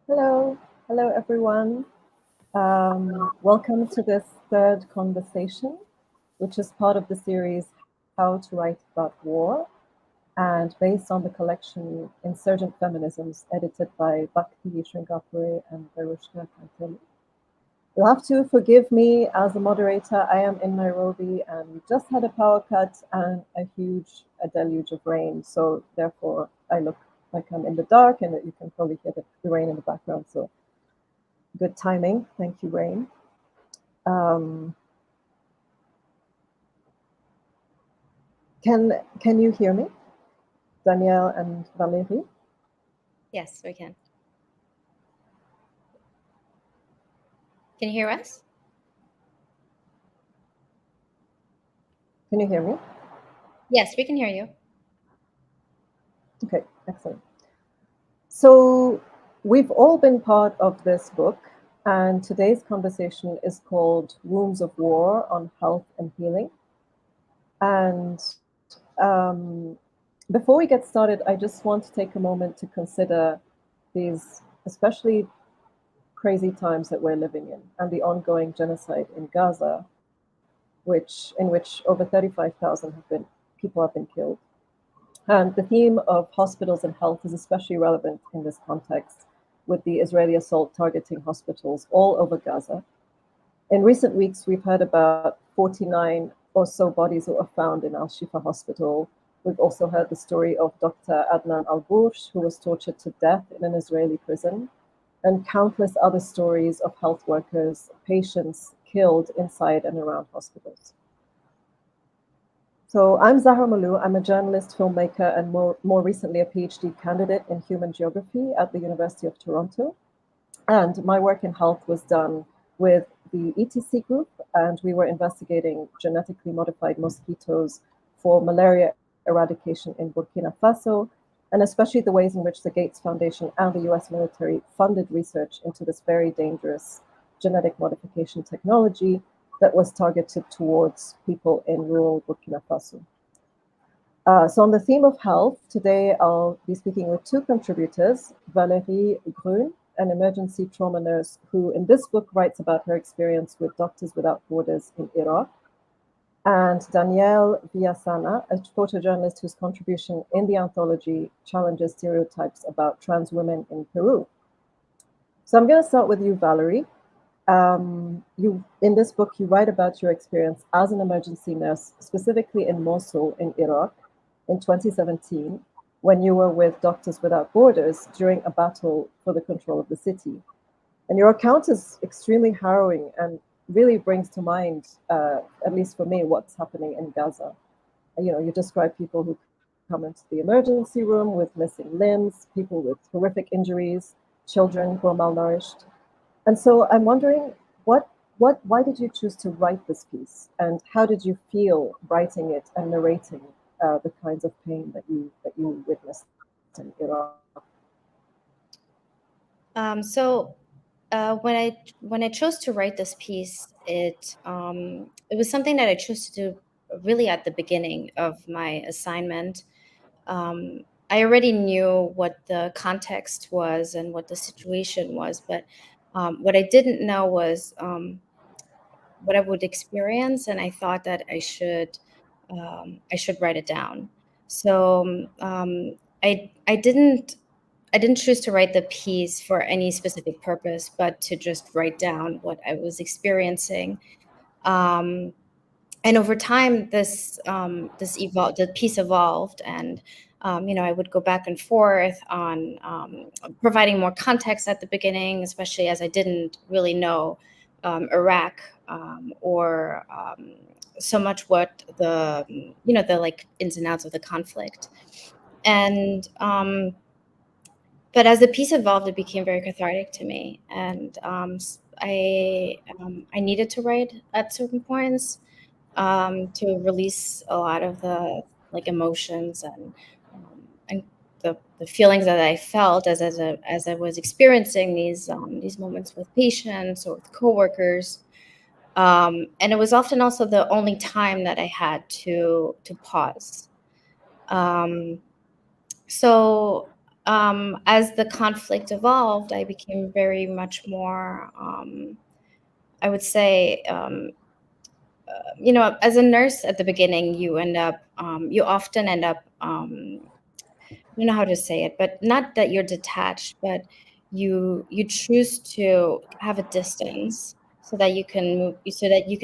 Hello, hello everyone. Welcome to this third conversation, which is part of the series How to Write About War, and based on the collection Insurgent Feminisms, edited by Bhakti Sringapure and Varushka Kanteli. You'll have to forgive me as a moderator. I am in Nairobi and we just had a power cut and a deluge of rain. So therefore, I look like I'm in the dark and you can probably hear the rain in the background. So good timing. Thank you, Rain. Can you hear me, Danielle and Valerie? Yes, we can. Can you hear us? Can you hear me? Yes, we can hear you. Okay, excellent. So we've all been part of this book, and today's conversation is called Wounds of War on Health and Healing. And before we get started, I just want to take a moment to consider these especially crazy times that we're living in and the ongoing genocide in Gaza, in which over 35,000 people have been killed. And the theme of hospitals and health is especially relevant in this context, with the Israeli assault targeting hospitals all over Gaza. In recent weeks, we've heard about 49 or so bodies that were found in Al Shifa Hospital. We've also heard the story of Dr. Adnan Al-Bursh, who was tortured to death in an Israeli prison, and countless other stories of health workers, patients killed inside and around hospitals. So I'm Zahra Moloo. I'm a journalist, filmmaker, and more recently a PhD candidate in human geography at the University of Toronto. And my work in health was done with the ETC group, and we were investigating genetically modified mosquitoes for malaria eradication in Burkina Faso, and especially the ways in which the Gates Foundation and the US military funded research into this very dangerous genetic modification technology that was targeted towards people in rural Burkina Faso. So on the theme of health, today I'll be speaking with two contributors, Valerie Gruhn, an emergency trauma nurse who in this book writes about her experience with Doctors Without Borders in Iraq, and Danielle Villasana, a photojournalist whose contribution in the anthology challenges stereotypes about trans women in Peru. So I'm going to start with you, Valerie. In this book, you write about your experience as an emergency nurse, specifically in Mosul in Iraq in 2017, when you were with Doctors Without Borders during a battle for the control of the city. And your account is extremely harrowing and really brings to mind, at least for me, what's happening in Gaza. You describe people who come into the emergency room with missing limbs, people with horrific injuries, children who are malnourished. And so I'm wondering, why did you choose to write this piece, and how did you feel writing it and narrating the kinds of pain that you witnessed in Iraq? When I chose to write this piece, it was something that I chose to do really at the beginning of my assignment. I already knew what the context was and what the situation was, but what I didn't know was what I would experience, and I thought that I should write it down. So I didn't choose to write the piece for any specific purpose, but to just write down what I was experiencing. And over time, the piece evolved, and I would go back and forth on providing more context at the beginning, especially as I didn't really know Iraq or so much what the like ins and outs of the conflict. And but as the piece evolved, it became very cathartic to me, and I needed to write at certain points to release a lot of the emotions and the feelings that I felt as I was experiencing these moments with patients or with coworkers. And it was often also the only time that I had to pause. So as the conflict evolved, I became very much more, I would say, as a nurse at the beginning, you often end up, I don't know how to say it, but not that you're detached, but you choose to have a distance so that you can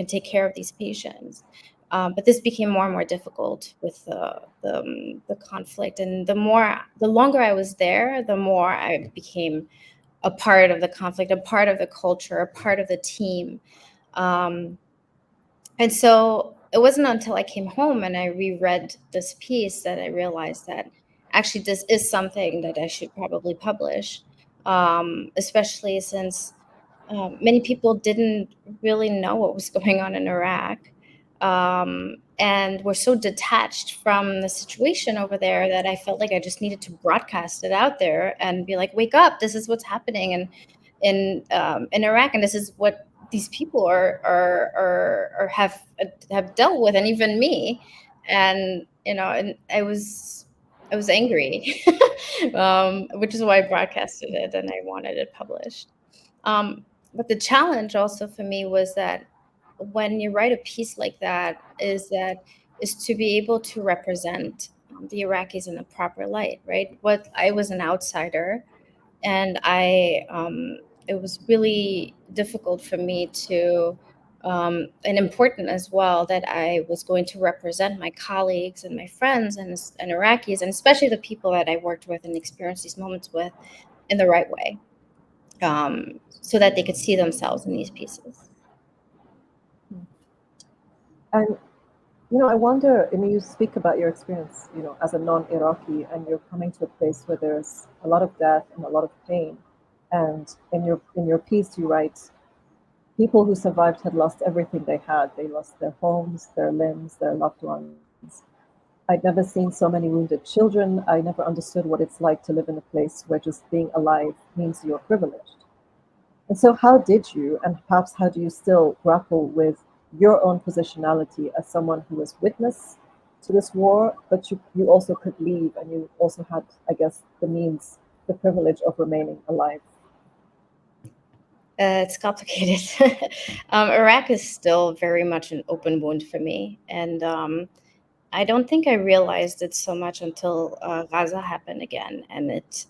take care of these patients. But this became more and more difficult with the conflict, and the longer I was there, the more I became a part of the conflict, a part of the culture, a part of the team. Um, and so it wasn't until I came home and I reread this piece that I realized that actually this is something that I should probably publish, especially since many people didn't really know what was going on in Iraq, and were so detached from the situation over there that I felt like I just needed to broadcast it out there and be like, "Wake up! This is what's happening in Iraq, and this is what these people have dealt with, and even me." And and I was angry, which is why I broadcasted it and I wanted it published. But the challenge also for me was that when you write a piece like that is to be able to represent the Iraqis in the proper light, right? What I was an outsider, and it was really difficult for me to, and important as well, that I was going to represent my colleagues and my friends and Iraqis, and especially the people that I worked with and experienced these moments with in the right way, so that they could see themselves in these pieces. And I wonder, I mean, you speak about your experience, as a non-Iraqi, and you're coming to a place where there's a lot of death and a lot of pain. And in your piece, you write, people who survived had lost everything they had. They lost their homes, their limbs, their loved ones. I'd never seen so many wounded children. I never understood what it's like to live in a place where just being alive means you're privileged. And so, how did you, and perhaps how do you still grapple with your own positionality as someone who was witness to this war, but you also could leave, and you also had, I guess, the means, the privilege of remaining alive? It's complicated. Iraq is still very much an open wound for me, and I don't think I realized it so much until Gaza happened again, and it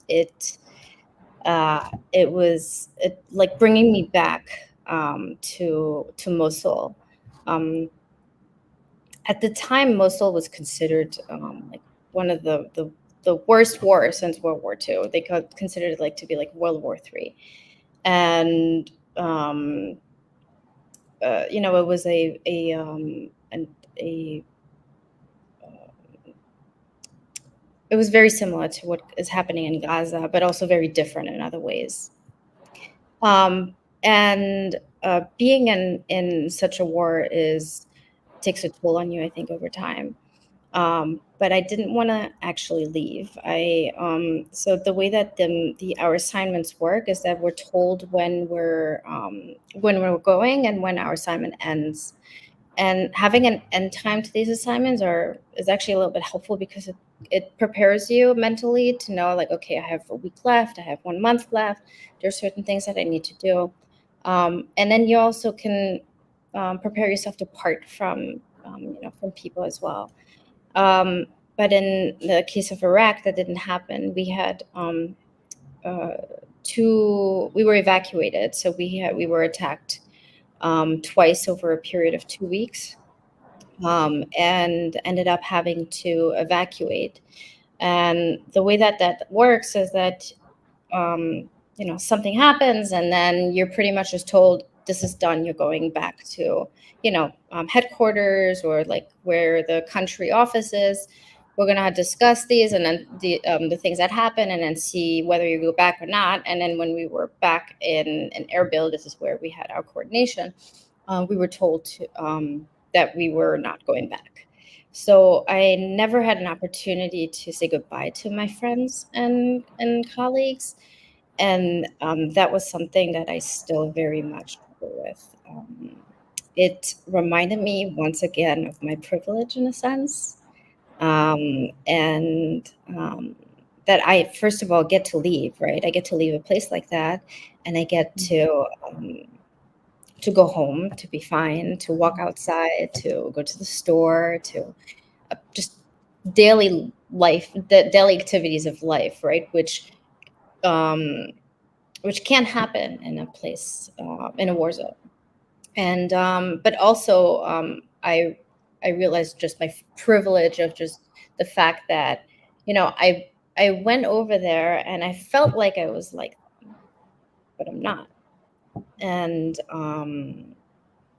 was like bringing me back to Mosul. Um, at the time, Mosul was considered like one of the worst wars since World War II. They considered it like to be like World War III, and it was a it was very similar to what is happening in Gaza, but also very different in other ways. And being in such a war takes a toll on you, I think, over time. But I didn't want to actually leave. So the way that our assignments work is that we're told when we're going and when our assignment ends. And having an end time to these assignments is actually a little bit helpful because it prepares you mentally to know, like, okay, I have a week left, I have 1 month left. There's certain things that I need to do, and then you also can prepare yourself to part from people as well. But in the case of Iraq, that didn't happen. We had we were evacuated, so we were attacked twice over a period of 2 weeks, and ended up having to evacuate. And the way that works is that something happens, and then you're pretty much just told, this is done. You're going back to headquarters, or like where the country office is. We're gonna discuss these, and then the things that happen, and then see whether you go back or not. And then when we were back in Erbil, this is where we had our coordination. We were told that we were not going back. So I never had an opportunity to say goodbye to my friends and colleagues, and that was something that I still very much struggle with. It reminded me once again of my privilege, in a sense, and that I, first of all, get to leave, right? I get to leave a place like that, and I get to go home, to be fine, to walk outside, to go to the store, to just daily life, the daily activities of life, right? Which can't happen in a place, in a war zone. And but also I realized just my privilege of just the fact that, you know, I went over there and I felt like I was like them, but I'm not. And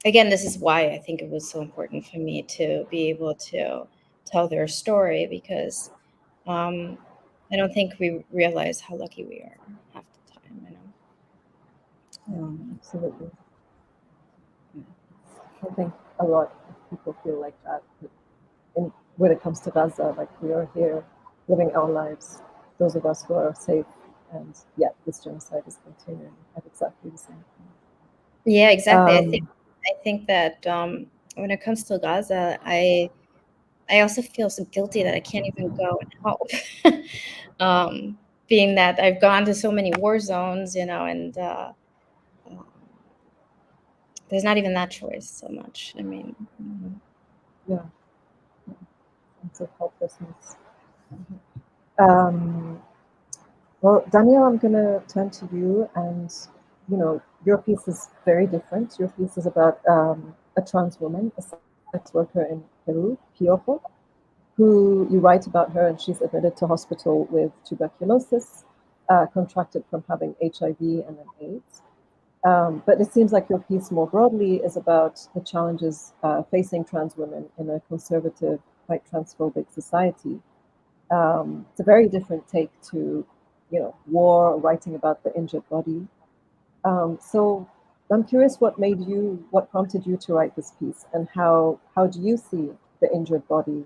again, this is why I think it was so important for me to be able to tell their story, because I don't think we realize how lucky we are half the time, you know. Absolutely. I think a lot of people feel like that. When it comes to Gaza, like we are here living our lives, those of us who are safe, and yet this genocide is continuing at exactly the same time. Yeah, exactly. I think that when it comes to Gaza, I also feel so guilty that I can't even go and help. Being that I've gone to so many war zones, you know, and there's not even that choice so much. I mean, Yeah, sense of helplessness. Well, Danielle, I'm going to turn to you, and your piece is very different. Your piece is about a trans woman, a sex worker in Peru, Piojo, who you write about her, and she's admitted to hospital with tuberculosis, contracted from having HIV and then AIDS. But it seems like your piece more broadly is about the challenges facing trans women in a conservative, quite transphobic society. It's a very different take to, war, writing about the injured body. So I'm curious what prompted you to write this piece, and how do you see the injured body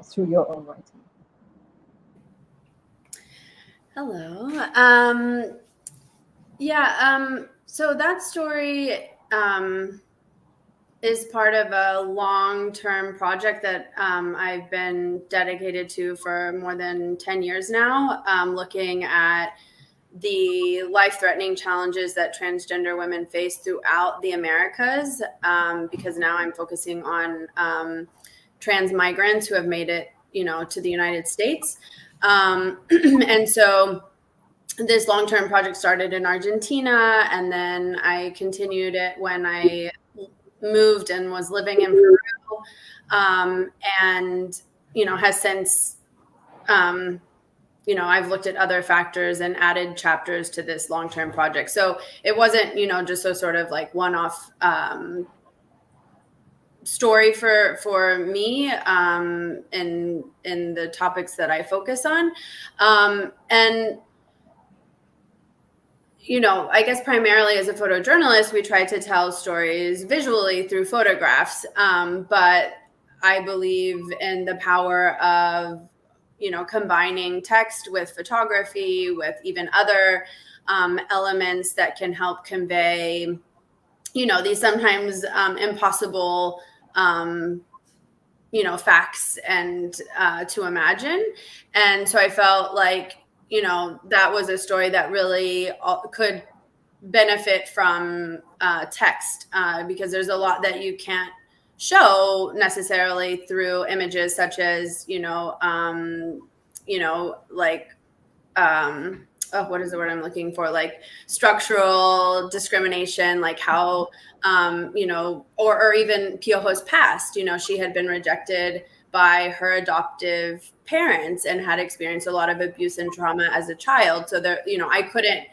through your own writing? Hello. So that story is part of a long-term project that I've been dedicated to for more than 10 years now, looking at the life-threatening challenges that transgender women face throughout the Americas, because now I'm focusing on trans migrants who have made it, to the United States. And so this long-term project started in Argentina, and then I continued it when I moved and was living in Peru, and has since I've looked at other factors and added chapters to this long-term project. So it wasn't just a sort of like one-off story for me in the topics that I focus on, and I guess primarily as a photojournalist, we try to tell stories visually through photographs. But I believe in the power of, combining text with photography, with even other elements that can help convey, these sometimes impossible, facts and to imagine. And so I felt like, that was a story that really could benefit from text, because there's a lot that you can't show necessarily through images, such as, what is the word I'm looking for? Like structural discrimination, like how, or even Piojo's past, she had been rejected by her adoptive parents and had experienced a lot of abuse and trauma as a child. So there, I couldn't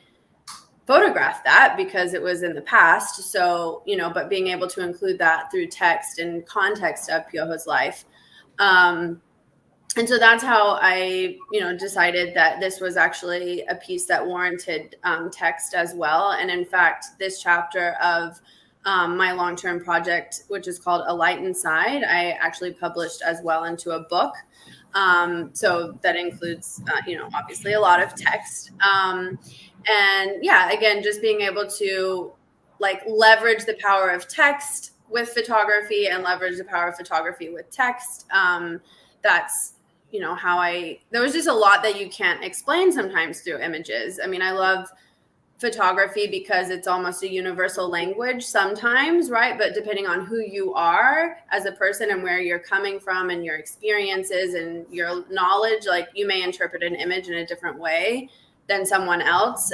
photograph that because it was in the past. So, but being able to include that through text and context of Piojo's life. And so that's how I, decided that this was actually a piece that warranted text as well. And in fact, this chapter of my long-term project, which is called A Light Inside, I actually published as well into a book. So that includes, obviously a lot of text. And yeah, again, just being able to leverage the power of text with photography and leverage the power of photography with text. That's there was just a lot that you can't explain sometimes through images. I mean, I love photography because it's almost a universal language sometimes, right? But depending on who you are as a person and where you're coming from and your experiences and your knowledge, like you may interpret an image in a different way than someone else.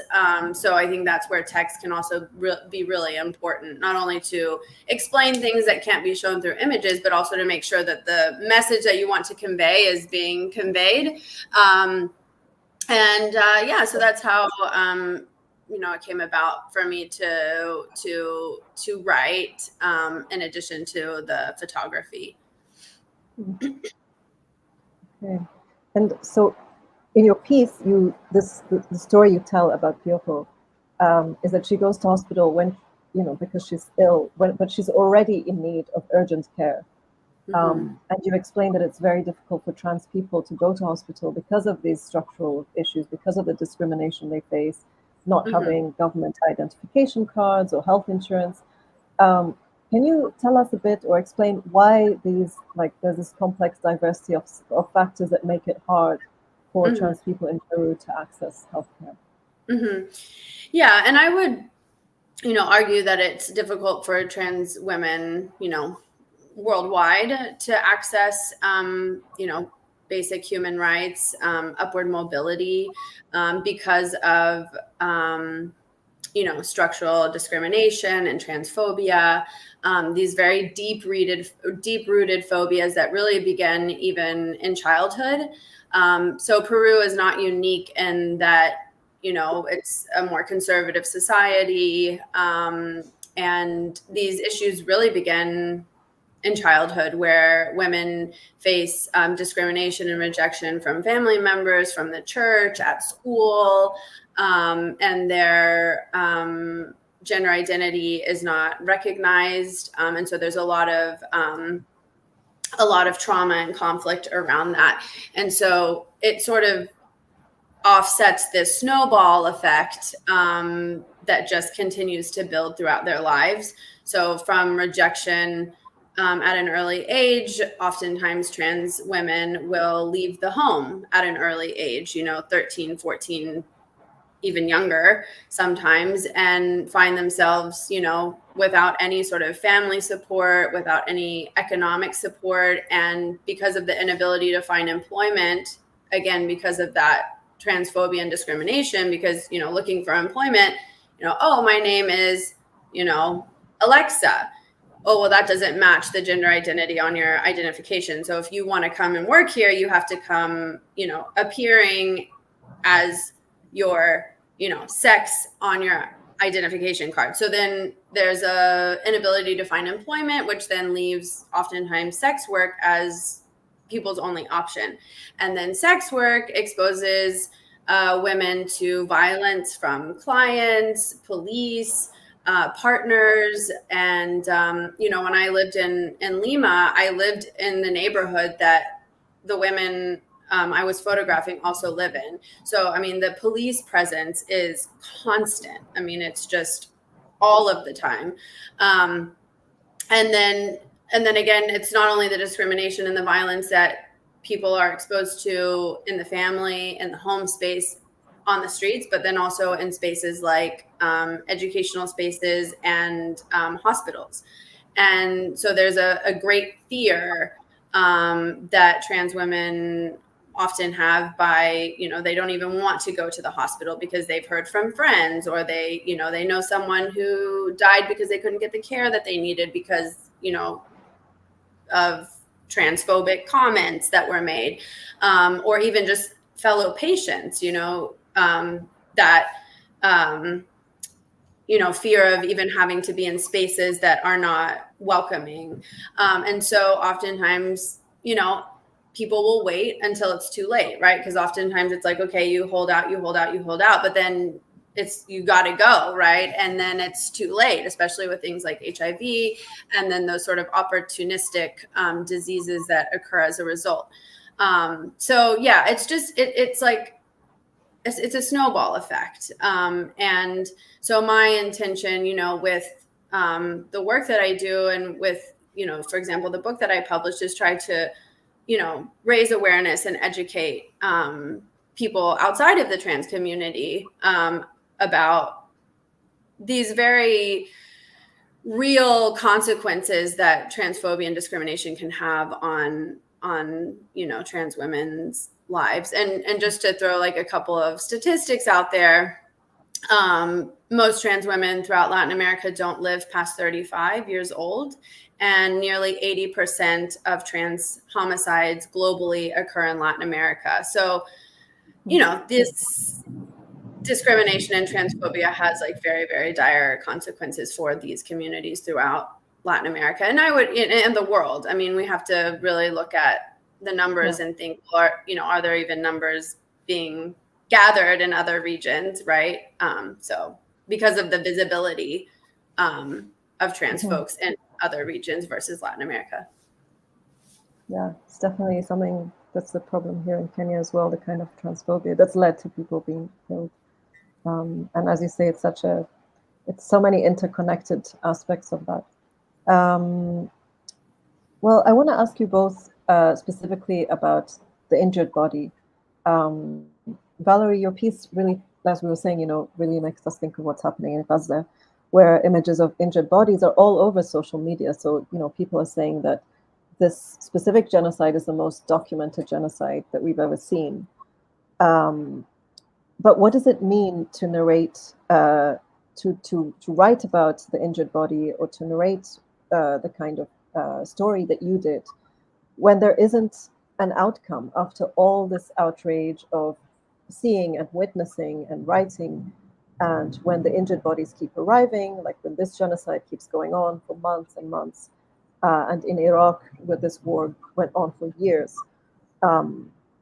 So I think that's where text can also be really important, not only to explain things that can't be shown through images, but also to make sure that the message that you want to convey is being conveyed. So that's how it came about for me to write, in addition to the photography. Okay. And so in your piece, the story you tell about Kyoko is that she goes to hospital when, because she's ill, but she's already in need of urgent care. And you explain that it's very difficult for trans people to go to hospital because of these structural issues, because of the discrimination they face, not having government identification cards or health insurance. Can you tell us a bit or explain why there's this complex diversity of factors that make it hard for trans people in Peru to access healthcare? Yeah, and I would, argue that it's difficult for trans women, worldwide to access, basic human rights, upward mobility, because of, structural discrimination and transphobia, these very deep-rooted phobias that really begin even in childhood. So Peru is not unique in that, it's a more conservative society, and these issues really begin in childhood, where women face discrimination and rejection from family members, from the church, at school, and their gender identity is not recognized, and so there's a lot of trauma and conflict around that, and so it sort of offsets this snowball effect that just continues to build throughout their lives. So from rejection at an early age, oftentimes trans women will leave the home at an early age, 13, 14, even younger sometimes, and find themselves, without any sort of family support, without any economic support. And because of the inability to find employment, again, because of that transphobia and discrimination, because, looking for employment, oh, my name is, Alexa. Oh, well, that doesn't match the gender identity on your identification. So if you want to come and work here, you have to come, appearing as your, sex on your identification card. So then there's a inability to find employment, which then leaves oftentimes sex work as people's only option. And then sex work exposes women to violence from clients, police, partners. And, when I lived in Lima, I lived in the neighborhood that the women I was photographing also live in. So, I mean, the police presence is constant. I mean, it's just all of the time. And then again, it's not only the discrimination and the violence that people are exposed to in the family, in the home space, on the streets, but then also in spaces like educational spaces and hospitals. And so there's a great fear that trans women often have by, they don't even want to go to the hospital because they've heard from friends, or they know someone who died because they couldn't get the care that they needed because, of transphobic comments that were made, or even just fellow patients, that, fear of even having to be in spaces that are not welcoming. And so oftentimes, people will wait until it's too late, right? Because oftentimes it's like, okay, you hold out, but then you got to go, right? And then it's too late, especially with things like HIV and then those sort of opportunistic diseases that occur as a result. So yeah, it's just, it's like, it's a snowball effect. And so my intention, with the work that I do and with, for example, the book that I published is try to raise awareness and educate people outside of the trans community about these very real consequences that transphobia and discrimination can have on trans women's lives. And just to throw like a couple of statistics out there, most trans women throughout Latin America don't live past 35 years old, and nearly 80% of trans homicides globally occur in Latin America. So, this discrimination and transphobia has like very, very dire consequences for these communities throughout Latin America, and and the world. I mean, we have to really look at the numbers and think, are there even numbers being gathered in other regions, right? So because of the visibility of trans folks in other regions versus Latin America. Yeah, it's definitely something that's a problem here in Kenya as well, the kind of transphobia that's led to people being killed. And as you say, it's so many interconnected aspects of that. Well, I want to ask you both specifically about the injured body. Valerie, your piece really, as we were saying, really makes us think of what's happening in Gaza, where images of injured bodies are all over social media. So, people are saying that this specific genocide is the most documented genocide that we've ever seen. But what does it mean to narrate, to write about the injured body, or to narrate the kind of story that you did, when there isn't an outcome after all this outrage of seeing and witnessing and writing, and when the injured bodies keep arriving, like when this genocide keeps going on for months and months, and in Iraq, where this war went on for years.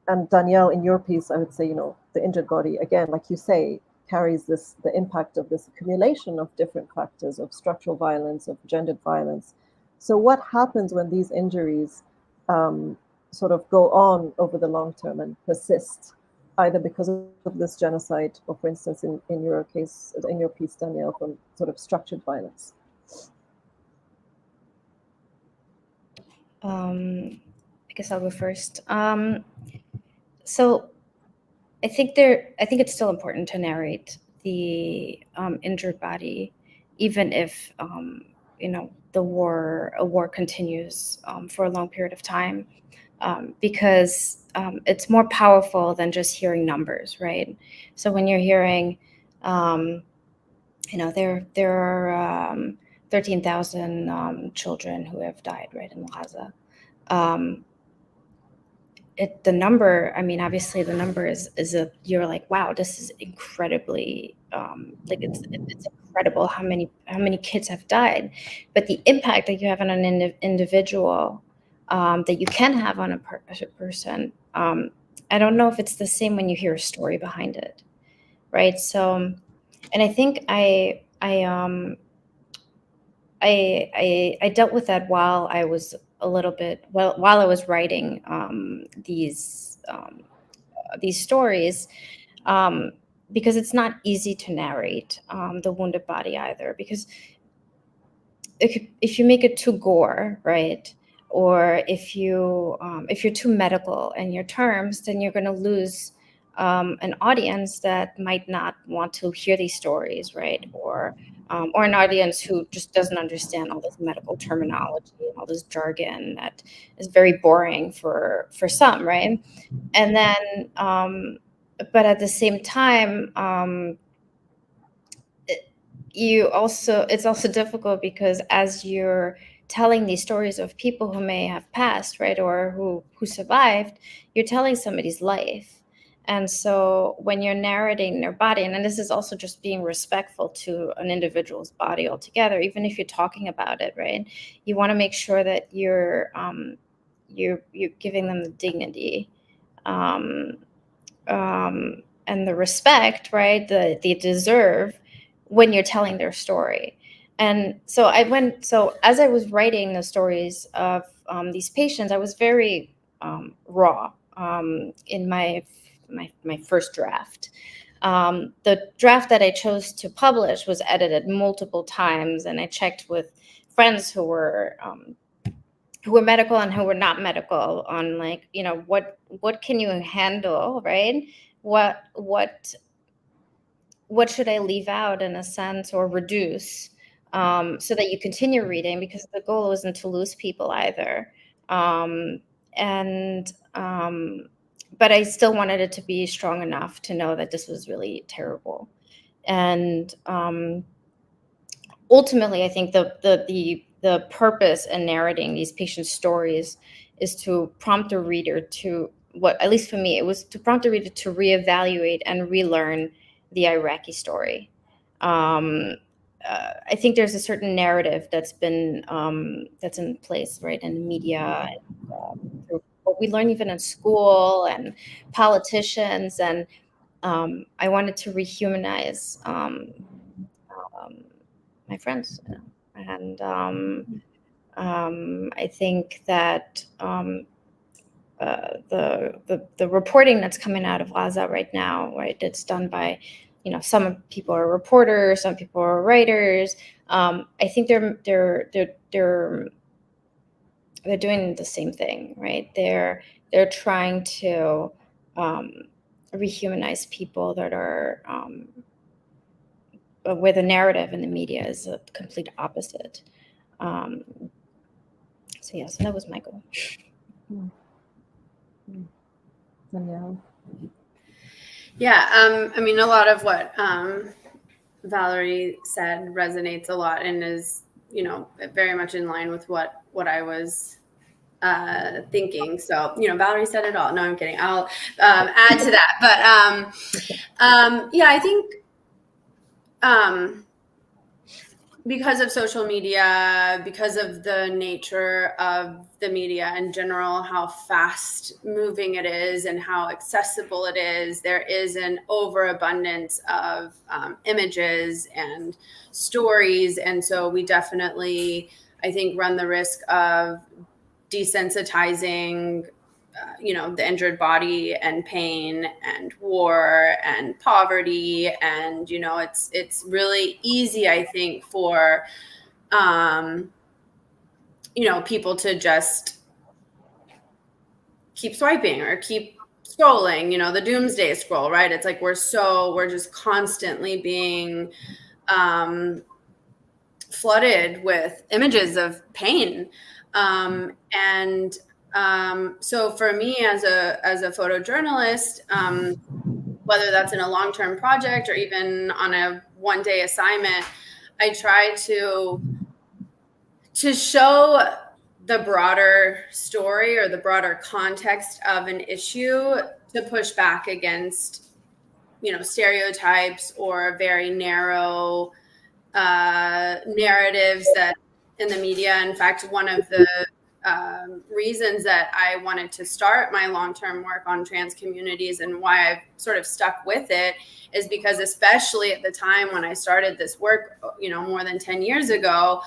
And Danielle, in your piece, I would say, the injured body, again, like you say, carries the impact of this accumulation of different factors, of structural violence, of gendered violence. So what happens when these injuries sort of go on over the long term and persist, either because of this genocide, or for instance, in your case, in your piece, Danielle, from sort of structured violence? I guess I'll go first. So I think it's still important to narrate the injured body, even if a war continues for a long period of time, because it's more powerful than just hearing numbers, right? So when you're hearing, there are 13,000 children who have died, right, in Gaza. The number, obviously the number is you're like, wow, this is incredibly, it's incredible how many kids have died. But the impact that you have on an individual, that you can have on a person, I don't know if it's the same when you hear a story behind it, right? So, and I think I dealt with that while I was while I was writing these stories, because it's not easy to narrate the wounded body either, because if you make it too gore, right, or if you're too medical in your terms, then you're going to lose an audience that might not want to hear these stories, right, or an audience who just doesn't understand all this medical terminology and all this jargon that is very boring for some, right? And then, but at the same time, it's also difficult because as you're telling these stories of people who may have passed, right, or who survived, you're telling somebody's life. And so when you're narrating their body, and then this is also just being respectful to an individual's body altogether, even if you're talking about it, right, you want to make sure that you're giving them the dignity and the respect, right, that they deserve when you're telling their story. And so as I was writing the stories of these patients, I was very raw in my first draft. The draft that I chose to publish was edited multiple times, and I checked with friends who were who are medical and who are not medical on like, you know, what can you handle, right? What should I leave out in a sense or reduce, so that you continue reading, because the goal wasn't to lose people either. But I still wanted it to be strong enough to know that this was really terrible. And ultimately, I think the purpose in narrating these patient stories is to prompt the reader to, at least for me, it was to prompt the reader to reevaluate and relearn the Iraqi story. I think there's a certain narrative that's been that's in place, right, in the media, through what we learn even in school and politicians, and I wanted to rehumanize my friends, you know? And I think that the reporting that's coming out of Gaza right now, right, it's done by, you know, some people are reporters, some people are writers. I think they're doing the same thing, right? They're trying to rehumanize people that are where the narrative in the media is a complete opposite. So yeah, so that was my goal. Danielle. Yeah, I mean, a lot of what Valerie said resonates a lot and is, you know, very much in line with what I was thinking. So, you know, Valerie said it all. No, I'm kidding. I'll add to that. But yeah, I think because of social media, because of the nature of the media in general, how fast moving it is and how accessible it is, there is an overabundance of images and stories. And so we definitely, I think, run the risk of desensitizing you know, the injured body and pain and war and poverty. And, you know, it's really easy, I think, for, you know, people to just keep swiping or keep scrolling, you know, the doomsday scroll, right? It's like we're just constantly being flooded with images of pain. So for me as a photojournalist, whether that's in a long-term project or even on a one-day assignment, I try to show the broader story or the broader context of an issue, to push back against, you know, stereotypes or very narrow narratives that in the media. In fact, one of the reasons that I wanted to start my long-term work on trans communities and why I've sort of stuck with it is because, especially at the time when I started this work, you know, more than 10 years ago,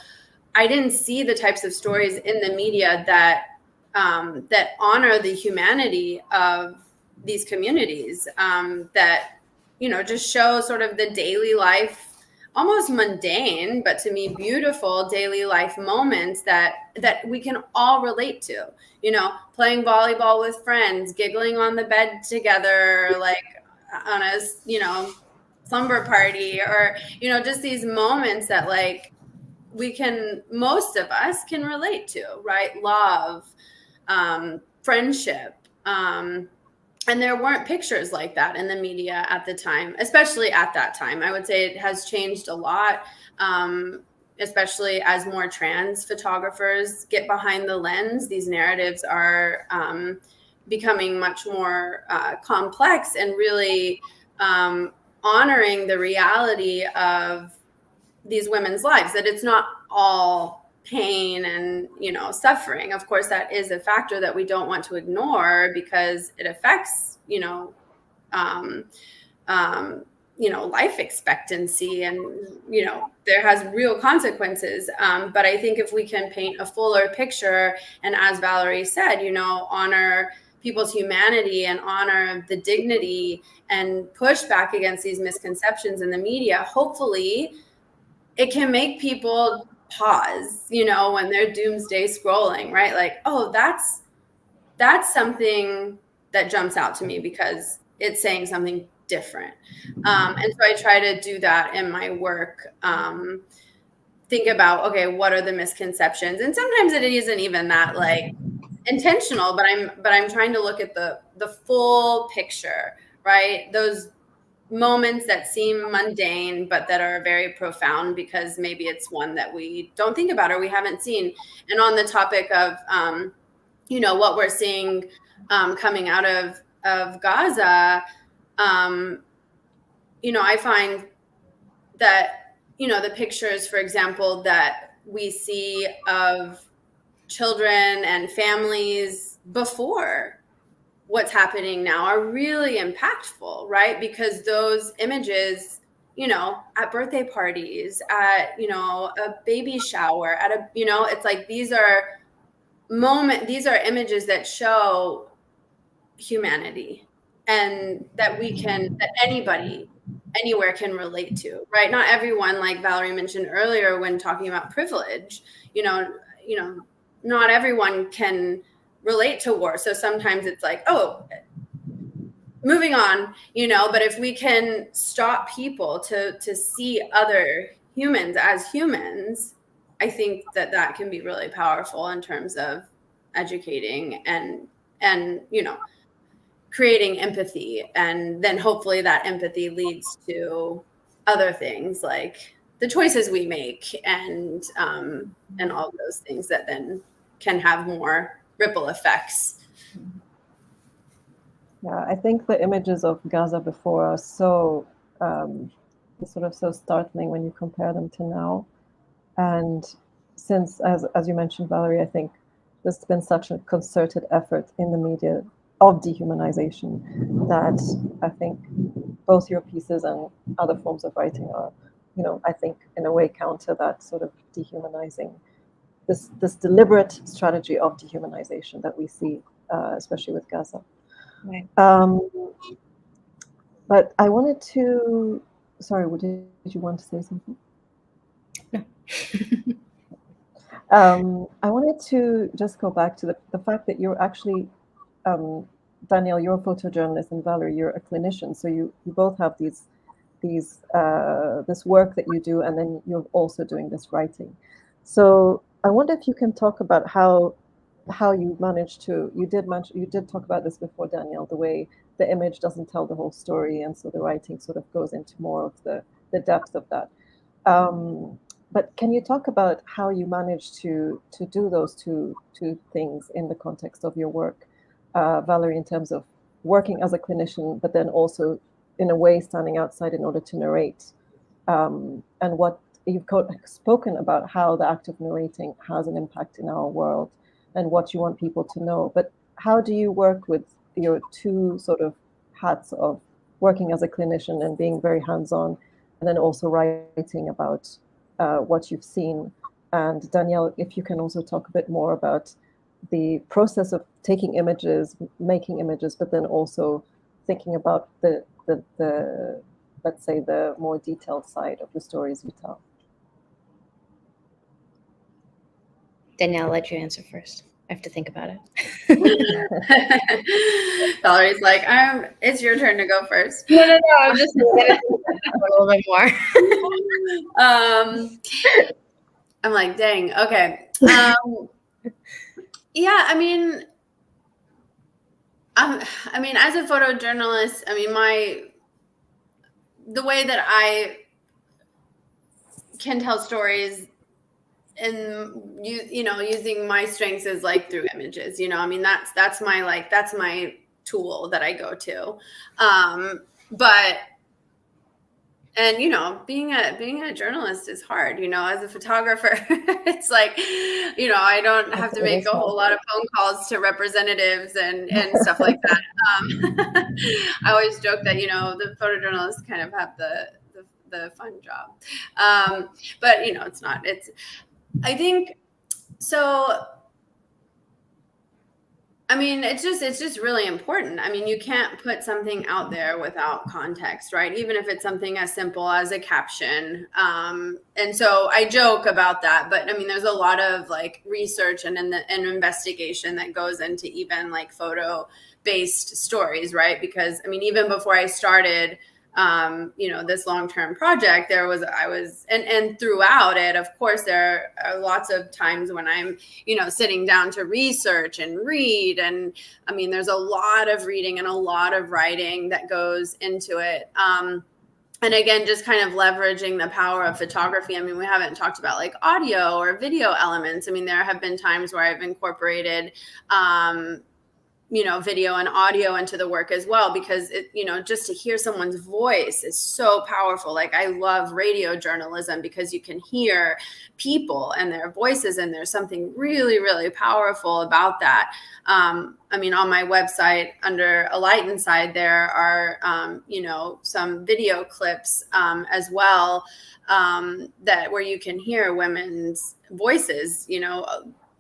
I didn't see the types of stories in the media that that honor the humanity of these communities, that, you know, just show sort of the daily life, almost mundane, but to me beautiful daily life moments that we can all relate to. You know, playing volleyball with friends, giggling on the bed together, like on a, you know, slumber party, or, you know, just these moments that like most of us can relate to, right? Love, friendship. And there weren't pictures like that in the media at the time, especially at that time. I would say it has changed a lot, especially as more trans photographers get behind the lens. These narratives are becoming much more complex and really honoring the reality of these women's lives, that it's not all pain and, you know, suffering. Of course, that is a factor that we don't want to ignore because it affects, you know, life expectancy, and, you know, there has real consequences. But I think if we can paint a fuller picture, and as Valerie said, you know, honor people's humanity and honor the dignity and push back against these misconceptions in the media, hopefully it can make people pause, you know, when they're doomsday scrolling, right? Like, oh, that's something that jumps out to me because it's saying something different. And so I try to do that in my work. Think about, okay, what are the misconceptions? And sometimes it isn't even that like intentional, but I'm trying to look at the full picture, right? Those moments that seem mundane, but that are very profound because maybe it's one that we don't think about or we haven't seen. And on the topic of, you know, what we're seeing coming out of Gaza, you know, I find that, you know, the pictures, for example, that we see of children and families before what's happening now are really impactful, right? Because those images, you know, at birthday parties, at, you know, a baby shower, at a, you know, it's like these are images that show humanity and that that anybody anywhere can relate to, right? Not everyone, like Valerie mentioned earlier when talking about privilege, you know, not everyone can relate to war. So sometimes it's like, oh, moving on, you know, but if we can stop people to see other humans as humans, I think that can be really powerful in terms of educating and, you know, creating empathy. And then hopefully that empathy leads to other things like the choices we make and all of those things that then can have more ripple effects. Yeah, I think the images of Gaza before are so sort of so startling when you compare them to now. And since, as you mentioned, Valerie, I think there's been such a concerted effort in the media of dehumanization that I think both your pieces and other forms of writing are, you know, I think in a way counter that sort of dehumanizing, this deliberate strategy of dehumanization that we see, especially with Gaza. Right. But I wanted to, sorry, did you want to say something? No. I wanted to just go back to the fact that you're actually, Danielle, you're a photojournalist, and Valerie, you're a clinician. So you both have this work that you do, and then you're also doing this writing. So I wonder if you can talk about how you managed to, you did talk about this before, Danielle, the way the image doesn't tell the whole story, and so the writing sort of goes into more of the depth of that. But can you talk about how you managed to do those two things in the context of your work, Valerie, in terms of working as a clinician, but then also in a way standing outside in order to narrate, and what you've spoken about how the act of narrating has an impact in our world and what you want people to know. But how do you work with your two sort of hats of working as a clinician and being very hands-on, and then also writing about what you've seen? And Danielle, if you can also talk a bit more about the process of taking images, making images, but then also thinking about the let's say the more detailed side of the stories you tell. Danielle, I'll let you answer first. I have to think about it. Valerie's like, it's your turn to go first. No, I'm just a little bit more. I'm like, dang, okay. Yeah, I mean, as a photojournalist, I mean, the way that I can tell stories and using my strengths is like through images, you know, I mean, that's my tool that I go to. But you know, being a journalist is hard, you know, as a photographer. It's like, you know, I don't have to make a whole lot of phone calls to representatives and stuff like that. I always joke that, you know, the photojournalists kind of have the fun job. But, you know, it's not. I think so. I mean, it's just really important. I mean, you can't put something out there without context, right? Even if it's something as simple as a caption. And so I joke about that, but I mean, there's a lot of like research and investigation that goes into even like photo-based stories, right? Because I mean, even before I started this long-term project, and throughout it, of course, there are lots of times when I'm, sitting down to research and read. And I mean, there's a lot of reading and a lot of writing that goes into it. And again, just kind of leveraging the power of photography. I mean, we haven't talked about like audio or video elements. I mean, there have been times where I've incorporated, video and audio into the work as well, because just to hear someone's voice is so powerful. Like I love radio journalism because you can hear people and their voices, and there's something really, really powerful about that. I mean, on my website under A Light Inside, there are, some video clips as well where you can hear women's voices,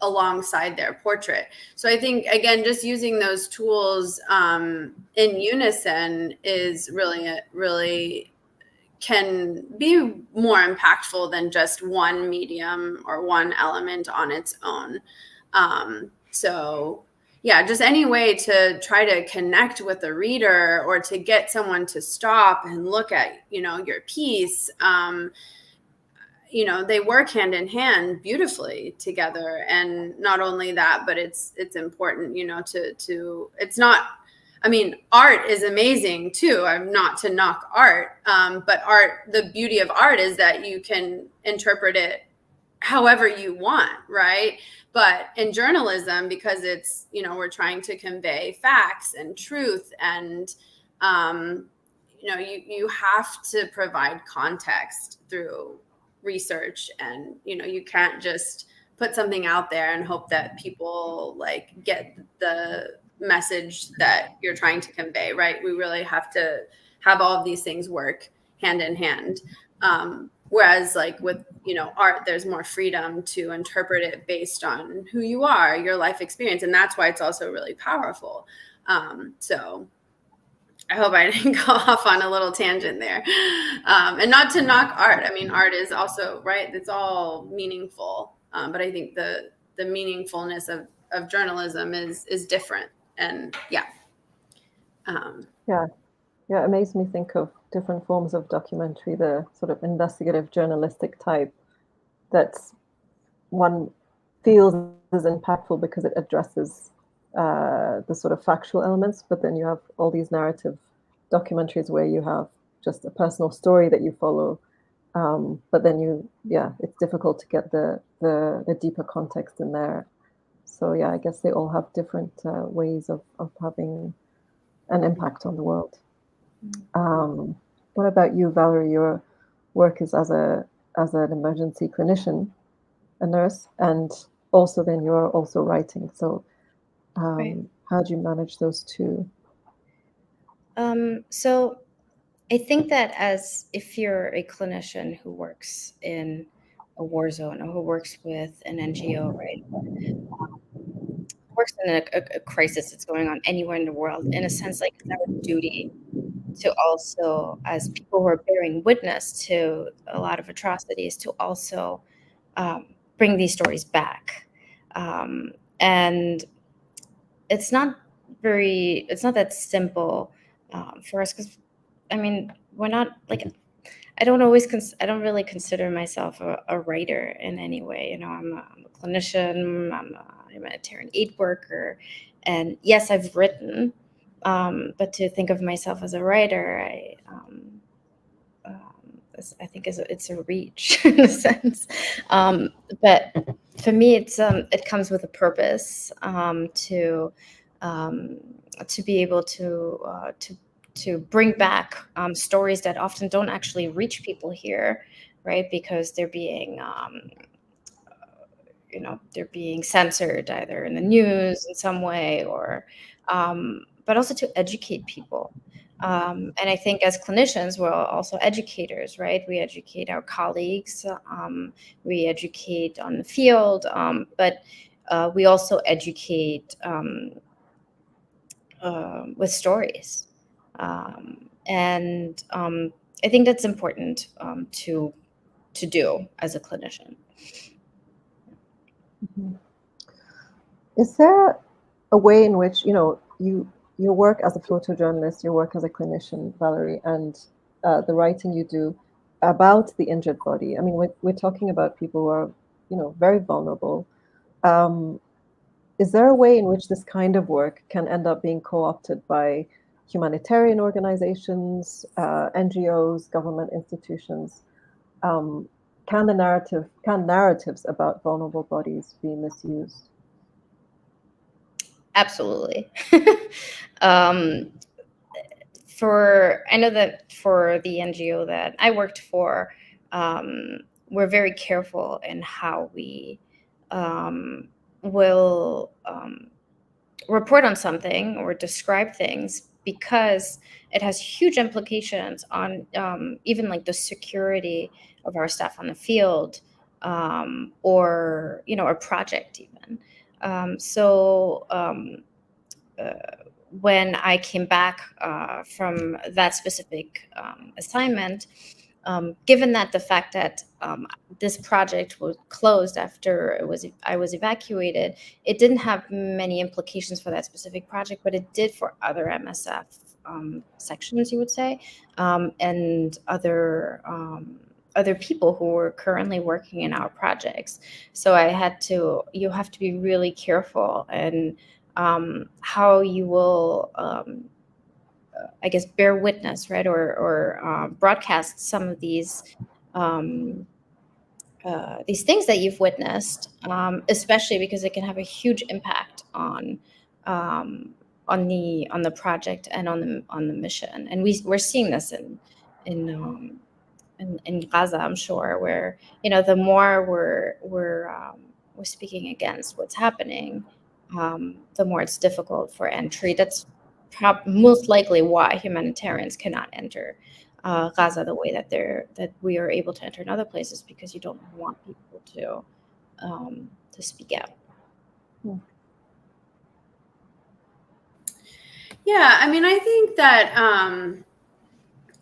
alongside their portrait. So I think, again, just using those tools in unison is really can be more impactful than just one medium or one element on its own. So yeah, just any way to try to connect with the reader or to get someone to stop and look at, your piece. They work hand in hand beautifully together. And not only that, but it's important, it's not, I mean, art is amazing too. I'm not to knock art, but the beauty of art is that you can interpret it however you want, right? But in journalism, because it's, we're trying to convey facts and truth, and, you have to provide context through research, and you can't just put something out there and hope that people like get the message that you're trying to convey, right? We really have to have all of these things work hand in hand. Whereas like with art, there's more freedom to interpret it based on who you are, your life experience, and that's why it's also really powerful. So I hope I didn't go off on a little tangent there. And not to knock art. I mean, art is also, right, it's all meaningful. But I think the meaningfulness of journalism is different. And yeah. It makes me think of different forms of documentary, the sort of investigative journalistic type that's one feels is impactful because it addresses the sort of factual elements, but then you have all these narrative documentaries where you have just a personal story that you follow, but then it's difficult to get the deeper context in there. So yeah, I guess they all have different ways of having an impact on the world. What about you, Valerie? Your work is as an emergency clinician, a nurse, and also then you're also writing. So Right. How do you manage those two? So I think that if you're a clinician who works in a war zone or who works with an NGO, right, works in a crisis that's going on anywhere in the world, in a sense, like it's our duty to also, as people who are bearing witness to a lot of atrocities, to also bring these stories back. And it's not that simple for us, because I mean, we're not like, I don't really consider myself a writer in any way. I'm a clinician, I'm a humanitarian aid worker, and yes, I've written, but to think of myself as a writer, I think it's a reach in a sense. But for me, it comes with a purpose, to be able to bring back stories that often don't actually reach people here, right? Because they're being censored either in the news in some way, or but also to educate people. And I think as clinicians, we're also educators, right? We educate our colleagues, we educate on the field, but we also educate with stories, and I think that's important to do as a clinician. Mm-hmm. Is there a way in which, your work as a photojournalist, your work as a clinician, Valerie, and the writing you do about the injured body? I mean, we're talking about people who are, very vulnerable. Is there a way in which this kind of work can end up being co-opted by humanitarian organizations, NGOs, government institutions? Can narratives about vulnerable bodies be misused? Absolutely. I know that for the NGO that I worked for, we're very careful in how we will report on something or describe things, because it has huge implications on even like the security of our staff on the field, or a project even. When I came back from that specific assignment, given that the fact that this project was closed after I was evacuated, it didn't have many implications for that specific project, but it did for other MSF sections, you would say, and other people who were currently working in our projects. So you have to be really careful and how you will, I guess, bear witness, right, or broadcast some of these things that you've witnessed, especially because it can have a huge impact on the project and on the mission. And we're seeing this in Gaza, I'm sure, where the more we're speaking against what's happening, the more it's difficult for entry. That's most likely why humanitarians cannot enter Gaza the way that we are able to enter in other places, because you don't want people to speak out. Yeah, I mean, I think that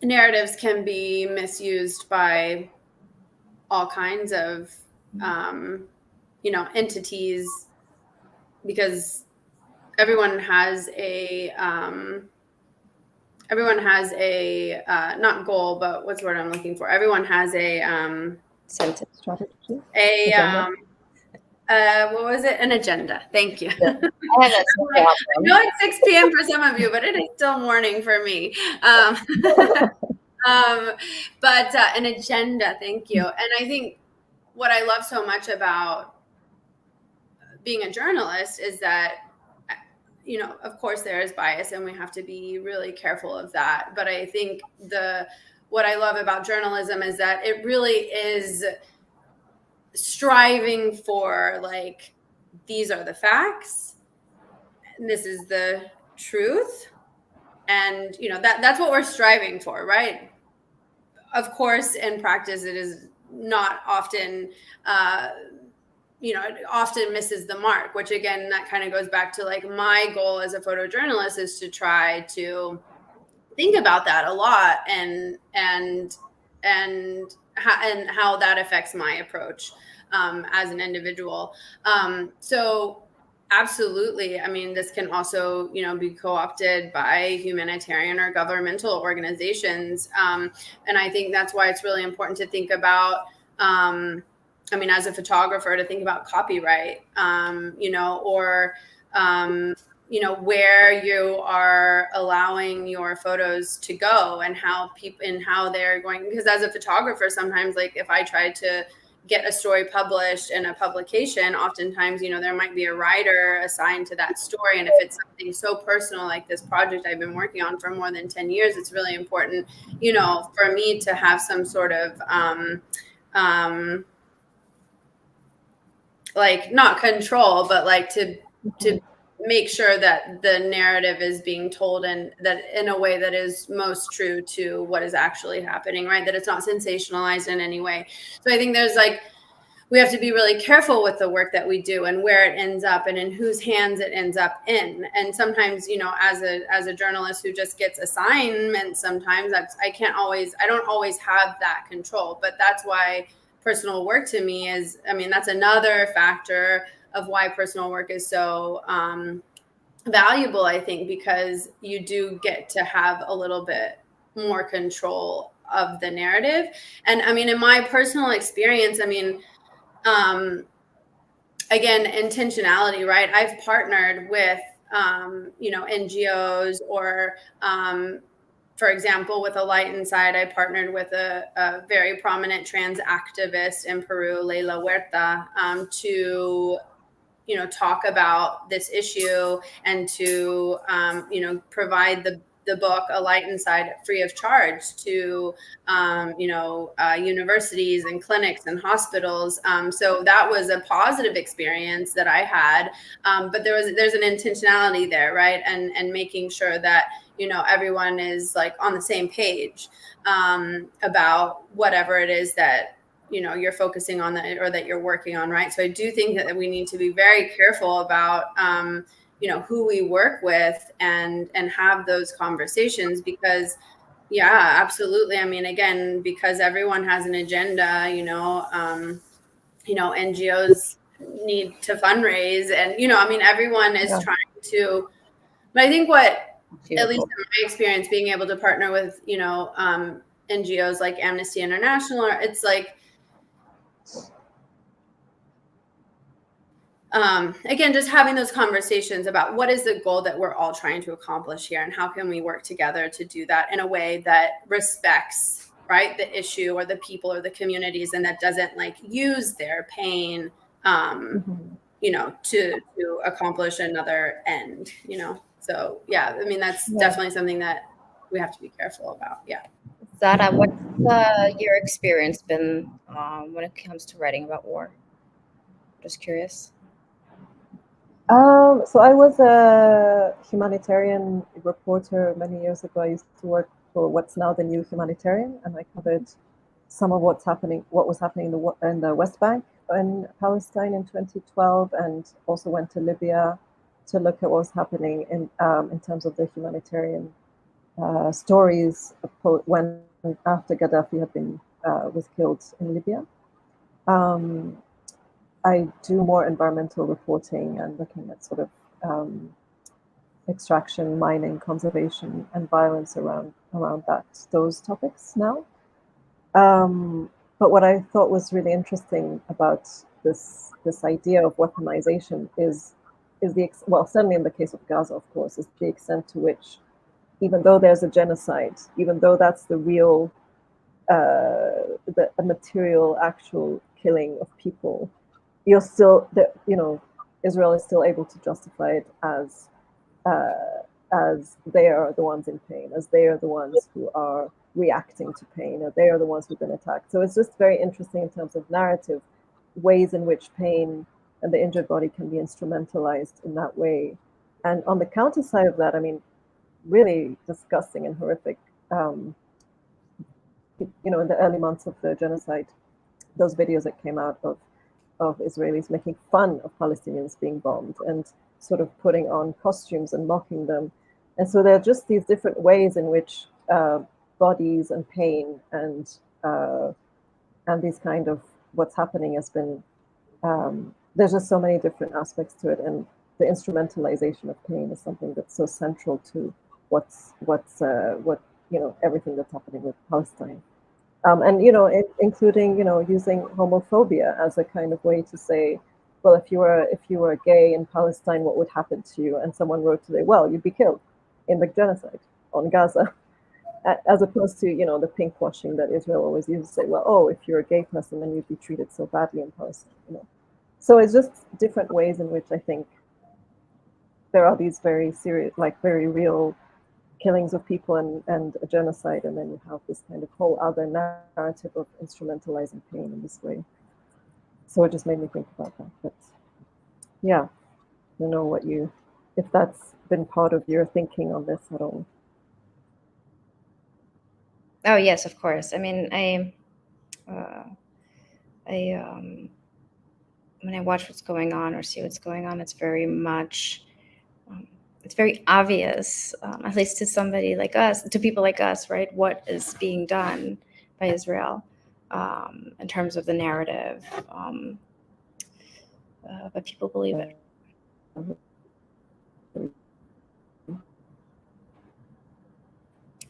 narratives can be misused by all kinds of entities, because everyone has a not goal, but what's the word I'm looking for? Everyone has a strategy, what was it? An agenda. Thank you. Yeah. I know it's 6 p.m. for some of you, but it is still morning for me. But an agenda. Thank you. And I think what I love so much about being a journalist is that, of course there is bias and we have to be really careful of that. But I think what I love about journalism is that it really is striving for, like, these are the facts and this is the truth. And, that's what we're striving for, right? Of course, in practice, it is not often, it often misses the mark, which again, that kind of goes back to, like, my goal as a photojournalist is to try to think about that a lot and how that affects my approach as an individual. So absolutely. I mean, this can also, be co-opted by humanitarian or governmental organizations. And I think that's why it's really important to think about, as a photographer, to think about copyright, or, where you are allowing your photos to go and how they're going. Because as a photographer, sometimes, like, if I try to get a story published in a publication, oftentimes, there might be a writer assigned to that story. And if it's something so personal, like this project I've been working on for more than 10 years, it's really important, for me to have some sort of, like, not control, but like to make sure that the narrative is being told and that in a way that is most true to what is actually happening, right? That it's not sensationalized in any way. So I think there's, like, we have to be really careful with the work that we do and where it ends up and in whose hands it ends up in. And sometimes, you know, as a journalist who just gets assignments, sometimes I don't always have that control. But that's why personal work to me is, I mean, that's another factor of why personal work is so valuable, I think, because you do get to have a little bit more control of the narrative. And I mean, in my personal experience, I mean, again, intentionality, right? I've partnered with, you know, NGOs or, for example, with A Light Inside, I partnered with a very prominent trans activist in Peru, Leila Huerta, to, you know, talk about this issue and to, you know, provide the book A Light Inside free of charge to, you know, universities and clinics and hospitals. So that was a positive experience that I had. But there's an intentionality there, right? And making sure that, you know, everyone is like on the same page about whatever it is that, you know, you're focusing on that or that you're working on, right? So I do think that we need to be very careful about, you know, who we work with and have those conversations because, yeah, absolutely. I mean, again, because everyone has an agenda, you know, NGOs need to fundraise and, you know, I mean, everyone is trying to, but I think what, at least in my experience, being able to partner with, you know, NGOs like Amnesty International, it's like, again, just having those conversations about what is the goal that we're all trying to accomplish here and how can we work together to do that in a way that respects, right, the issue or the people or the communities and that doesn't like use their pain, you know, to accomplish another end, you know? So, yeah, I mean, that's definitely something that we have to be careful about. Yeah. Zahra, what's your experience been when it comes to writing about war? Just curious. So I was a humanitarian reporter many years ago. I used to work for what's now the New Humanitarian, and I covered some of what was happening in the West Bank in Palestine in 2012, and also went to Libya to look at what was happening in terms of the humanitarian stories when after Gaddafi had been was killed in Libya. I do more environmental reporting and looking at sort of extraction, mining, conservation, and violence around those topics now. But what I thought was really interesting about this idea of weaponization is certainly in the case of Gaza, of course, is the extent to which, even though there's a genocide, even though that's the real, a material, actual killing of people, you're still, you know, Israel is still able to justify it as they are the ones in pain, as they are the ones who are reacting to pain, or they are the ones who've been attacked. So it's just very interesting in terms of narrative, ways in which pain and the injured body can be instrumentalized in that way. And on the counter side of that, I mean, really disgusting and horrific, you know, in the early months of the genocide, those videos that came out of Israelis making fun of Palestinians being bombed and sort of putting on costumes and mocking them. And so there are just these different ways in which bodies and pain and these kind of what's happening has been, there's just so many different aspects to it. And the instrumentalization of pain is something that's so central to what, you know, everything that's happening with Palestine. And, you know, including, you know, using homophobia as a kind of way to say, well, if you were gay in Palestine, what would happen to you? And someone wrote today, well, you'd be killed in the genocide on Gaza, as opposed to, you know, the pink washing that Israel always uses to say, well, oh, if you're a gay person, then you'd be treated so badly in Palestine, you know. So it's just different ways in which I think there are these very serious, like very real killings of people and a genocide, and then you have this kind of whole other narrative of instrumentalizing pain in this way. So it just made me think about that. But yeah, I don't know if that's been part of your thinking on this at all. Oh yes, of course. I mean, when I watch what's going on or see what's going on, it's very much, it's very obvious, at least to somebody like us, to people like us, right? What is being done by Israel in terms of the narrative, but people believe it.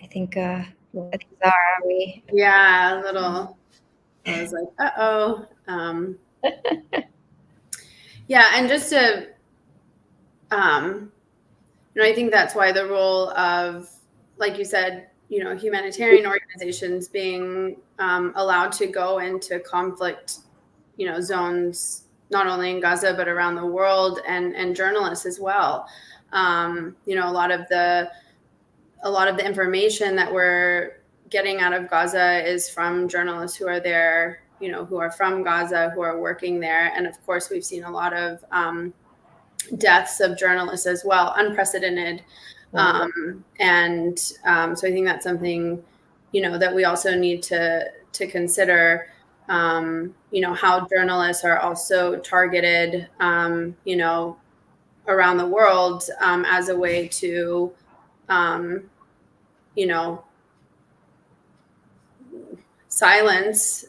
I think Zahra, we. Yeah, a little. I was like, uh-oh. Yeah, and just to, I think that's why the role of, like you said, humanitarian organizations being allowed to go into conflict, zones, not only in Gaza, but around the world, and journalists as well. A lot of the information that we're getting out of Gaza is from journalists who are there, who are from Gaza, who are working there. And of course, we've seen a lot of deaths of journalists as well, unprecedented. So I think that's something, that we also need to consider, how journalists are also targeted, around the world as a way to, silence,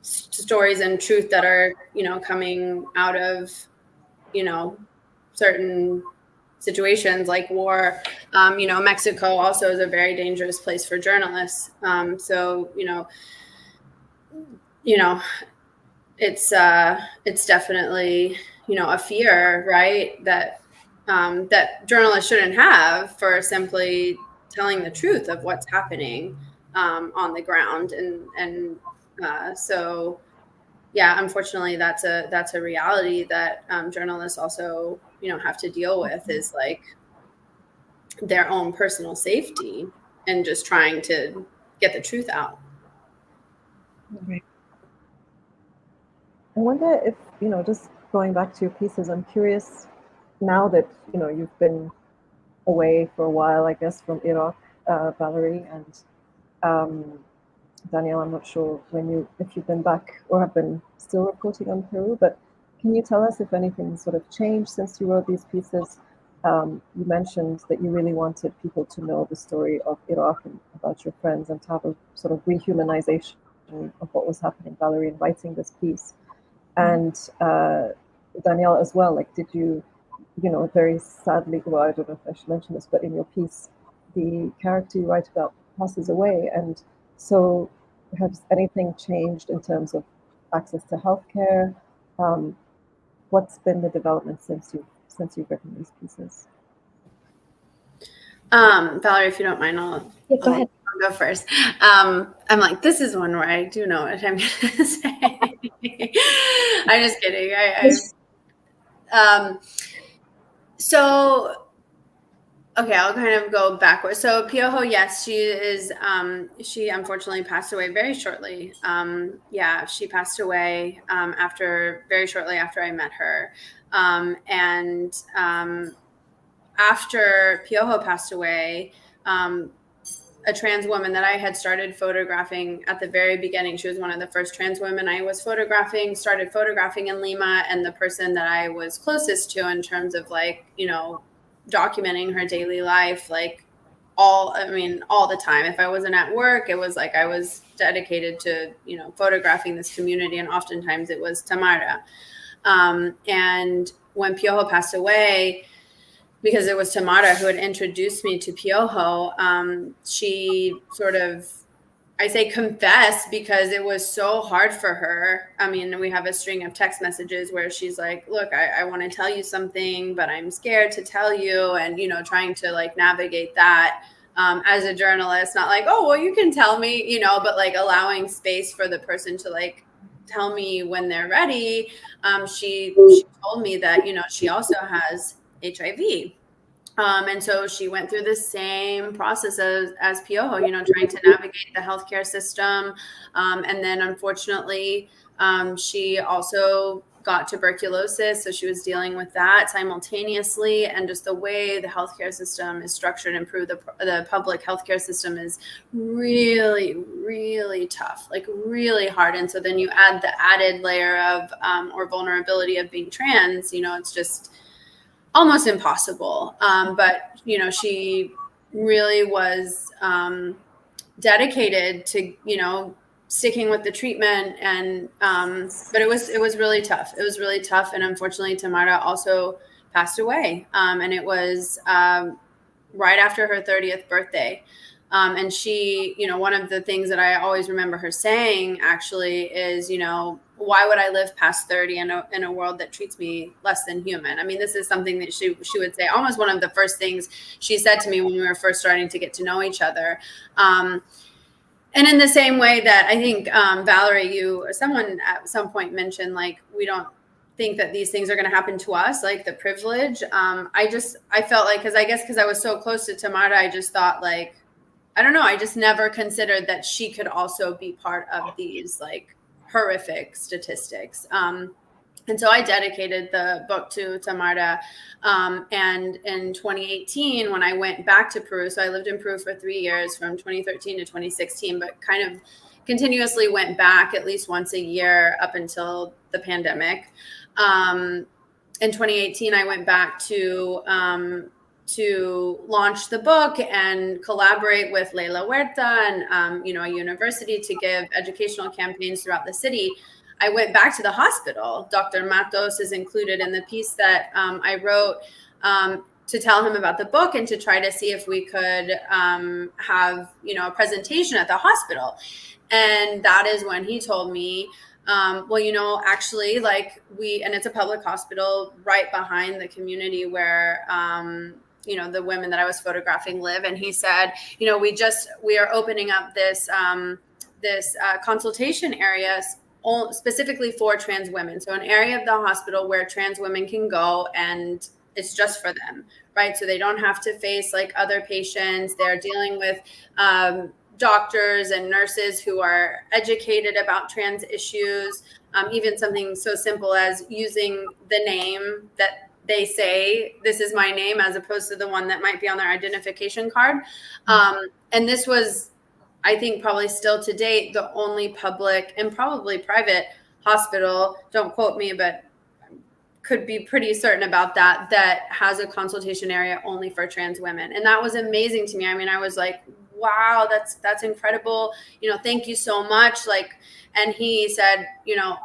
stories and truth that are, coming out of, certain situations like war. Mexico also is a very dangerous place for journalists. So, it's definitely, a fear, right, that that journalists shouldn't have for simply telling the truth of what's happening on the ground. And so, yeah, unfortunately, that's a reality that journalists also, have to deal with, is like their own personal safety and just trying to get the truth out. Right. I wonder if, just going back to your pieces, I'm curious now that, you've been away for a while, I guess, from Iraq, Valerie, and Danielle, I'm not sure if you've been back or have been still reporting on Peru, but can you tell us if anything sort of changed since you wrote these pieces? You mentioned that you really wanted people to know the story of Iraq and about your friends, and to have a sort of rehumanization of what was happening, Valerie, in writing this piece. And Danielle as well, like, did you, very sadly, well, I don't know if I should mention this, but in your piece, the character you write about passes away. And so has anything changed in terms of access to healthcare? What's been the development since you've written these pieces? Valerie, if you don't mind, I'll go ahead. I'll go first. I'm like, this is one where I do know what I'm going to say. I'm just kidding. So, okay, I'll kind of go backwards. So Piojo, yes, she is. She unfortunately passed away very shortly. Yeah, she passed away very shortly after I met her, and after Piojo passed away, a trans woman that I had started photographing at the very beginning. She was one of the first trans women I was started photographing in Lima, and the person that I was closest to in terms of, like, documenting her daily life, like all the time. If I wasn't at work, it was like I was dedicated to, photographing this community, and oftentimes it was Tamara. And when Piojo passed away, because it was Tamara who had introduced me to Piojo, she sort of, I say confessed because it was so hard for her. I mean, we have a string of text messages where she's like, look, I want to tell you something, but I'm scared to tell you. And, trying to, like, navigate that as a journalist, not like, oh, well, you can tell me, but like allowing space for the person to, like, tell me when they're ready. She told me that, she also has HIV. And so she went through the same process as Piojo, trying to navigate the healthcare system. And then unfortunately, she also got tuberculosis, so she was dealing with that simultaneously. And just the way the healthcare system is structured and the public healthcare system is really, really tough, like really hard. And so then you add the added layer of or vulnerability of being trans, you know, it's just almost impossible. But, you know, she really was dedicated to, you know, sticking with the treatment. And but it was really tough. It was really tough. And unfortunately, Tamara also passed away. And it was right after her 30th birthday. And she, you know, one of the things that I always remember her saying actually is, you know, why would I live past 30 in a world that treats me less than human? I mean, this is something that she would say, almost one of the first things she said to me when we were first starting to get to know each other. And in the same way that I think, Valerie, someone at some point mentioned, like, we don't think that these things are going to happen to us, like the privilege. I felt like, because I was so close to Tamara, I just thought, like, I don't know, I just never considered that she could also be part of these, like, horrific statistics. And so I dedicated the book to Tamara. And in 2018, when I went back to Peru, so I lived in Peru for 3 years from 2013 to 2016, but kind of continuously went back at least once a year up until the pandemic. In 2018, I went back to launch the book and collaborate with Leila Huerta and, you know, a university to give educational campaigns throughout the city. I went back to the hospital. Dr. Matos is included in the piece that I wrote to tell him about the book and to try to see if we could have, you know, a presentation at the hospital. And that is when he told me, well, you know, actually, like, and it's a public hospital right behind the community where, you know, the women that I was photographing live. And he said, you know, we are opening up this consultation area specifically for trans women. So an area of the hospital where trans women can go and it's just for them, right? So they don't have to face like other patients. They're dealing with doctors and nurses who are educated about trans issues. Even something so simple as using the name that they say, this is my name, as opposed to the one that might be on their identification card. And this was, I think, probably still to date, the only public and probably private hospital, don't quote me, but could be pretty certain about that has a consultation area only for trans women. And that was amazing to me. I mean, I was like, wow, that's incredible. You know, thank you so much. Like, and he said, you know,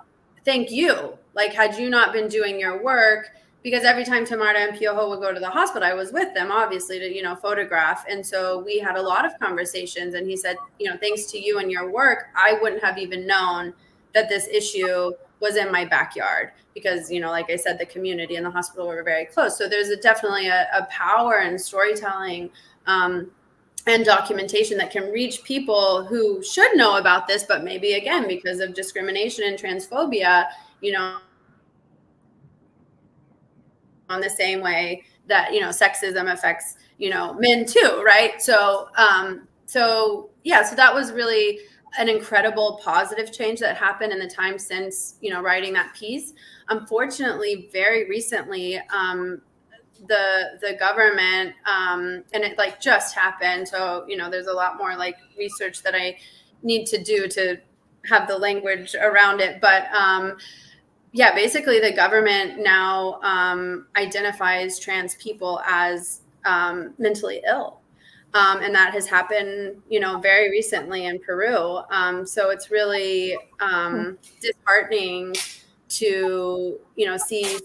thank you. Like, had you not been doing your work, because every time Tamara and Piojo would go to the hospital, I was with them, obviously, to, you know, photograph. And so we had a lot of conversations. And he said, you know, thanks to you and your work, I wouldn't have even known that this issue was in my backyard because, you know, like I said, the community and the hospital were very close. So there's definitely a power in storytelling and documentation that can reach people who should know about this, but maybe, again, because of discrimination and transphobia, you know, on the same way that, you know, sexism affects, you know, men too, right? So so that was really an incredible positive change that happened in the time since, you know, writing that piece. Unfortunately, very recently, the government, and it like just happened, so, you know, there's a lot more like research that I need to do to have the language around it, but yeah, basically the government now identifies trans people as mentally ill. And that has happened, you know, very recently in Peru. So it's really disheartening to, you know, see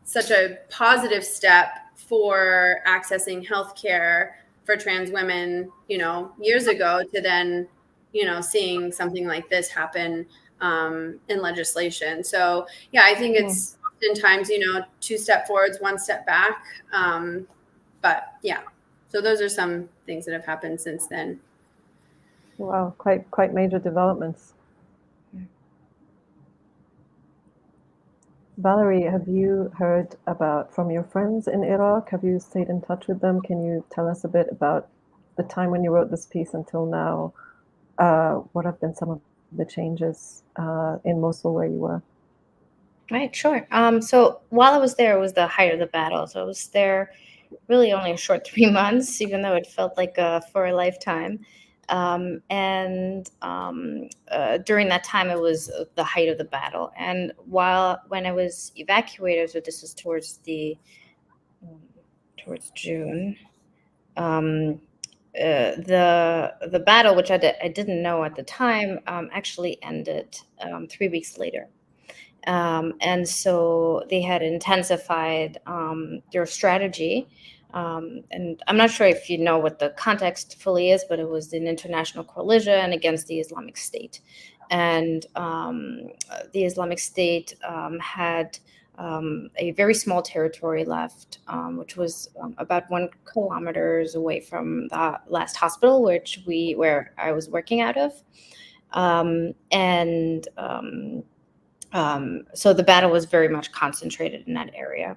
such a positive step for accessing healthcare for trans women, you know, years ago, to then, you know, seeing something like this happen in legislation. So yeah, I think it's oftentimes, you know, 2 step forwards, 1 step back. But yeah, so those are some things that have happened since then. Wow, quite major developments. Valerie, have you heard from your friends in Iraq? Have you stayed in touch with them? Can you tell us a bit about the time when you wrote this piece until now? What have been some of the changes in Mosul where you were? Right, sure. So while I was there, it was the height of the battle. So I was there really only a short 3 months, even though it felt like for a lifetime. And during that time, it was the height of the battle. And when I was evacuated, so this was towards June, um, the battle, which I didn't know at the time, actually ended 3 weeks later. And so they had intensified their strategy. And I'm not sure if you know what the context fully is, but it was an international coalition against the Islamic State. And the Islamic State had a very small territory left, which was about 1 kilometers away from the last hospital, where I was working out of. So the battle was very much concentrated in that area.